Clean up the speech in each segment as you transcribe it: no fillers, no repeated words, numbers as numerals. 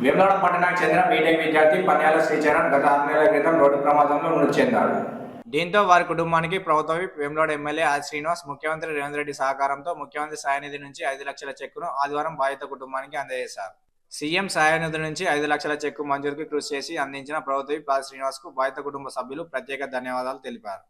వేములవాడ పట్టణానికి చెందిన బీటెక్ విద్యార్థి పన్యాల శ్రీచరణ్ గత 6 నెలల క్రితం రోడ్డు ప్రమాదంలో మృతి చెందాడు. దీంతో వారి కుటుంబానికి ప్రభుత్వ whip Vemulawada MLA R Srinivas ముఖ్యమంత్రి రేవంత్ రెడ్డి సహకారంతో ముఖ్యమంత్రి సాయనిధి నుంచి 5 లక్షల చెక్కును ఆదివారం బాధిత కుటుంబానికి అందజేశారు. సీఎం సాయనిధి నుంచి 5 లక్షల చెక్కు మంజూరుకు కృషి చేసి అందించిన ప్రభుత్వ విప్ ఆర్ శ్రీనివాస్ కు బాధిత కుటుంబ సభ్యులు ప్రత్యేక ధన్యవాదాలు తెలిపారు.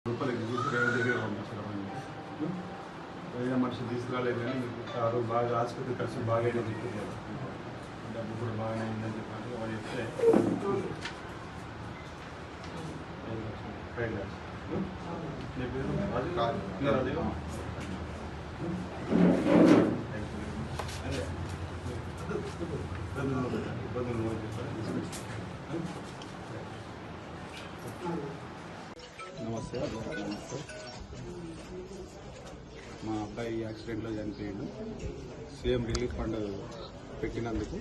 రూపాయలకి చూసి రేవంత్ దగ్గర పంపించడం వేరే మనిషి తీసుకురాలేదు కానీ మీకు కారు బాగా ఆసుపత్రి ఖర్చు బాగా అయితే చెప్తున్నారు, డబ్బు కూడా బాగానే అయిందని చెప్పాను. వాళ్ళు చెప్తే 5 లక్షలు నీ పేరు అదే ఇబ్బందులు చెప్పారు. నమస్తే. మా అబ్బాయి యాక్సిడెంట్లో చనిపోయాడు. సీఎం రిలీఫ్ ఫండ్ పెట్టినందుకు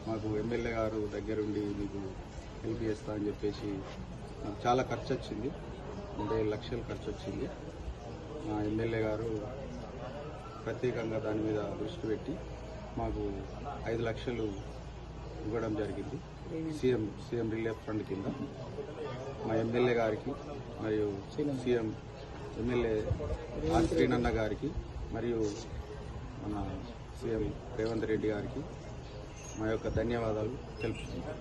మాకు ఎమ్మెల్యే గారు దగ్గరుండి మీకు హెల్ప్ చేస్తా అని చెప్పేసి నాకు చాలా ఖర్చు వచ్చింది, 5 లక్షలు ఖర్చు వచ్చింది. మా ఎమ్మెల్యే గారు ప్రత్యేకంగా దాని మీద దృష్టి పెట్టి మాకు 5 లక్షలు ఇవ్వడం జరిగింది సీఎం రిలీఫ్ ఫండ్ కింద. మా ఎమ్మెల్యే గారికి మరియు సీఎం ఎమ్మెల్యే ఆర్ శ్రీనన్న గారికి మరియు మన సీఎం రేవంత్ రెడ్డి గారికి మా యొక్క ధన్యవాదాలు తెలుపుతున్నాం.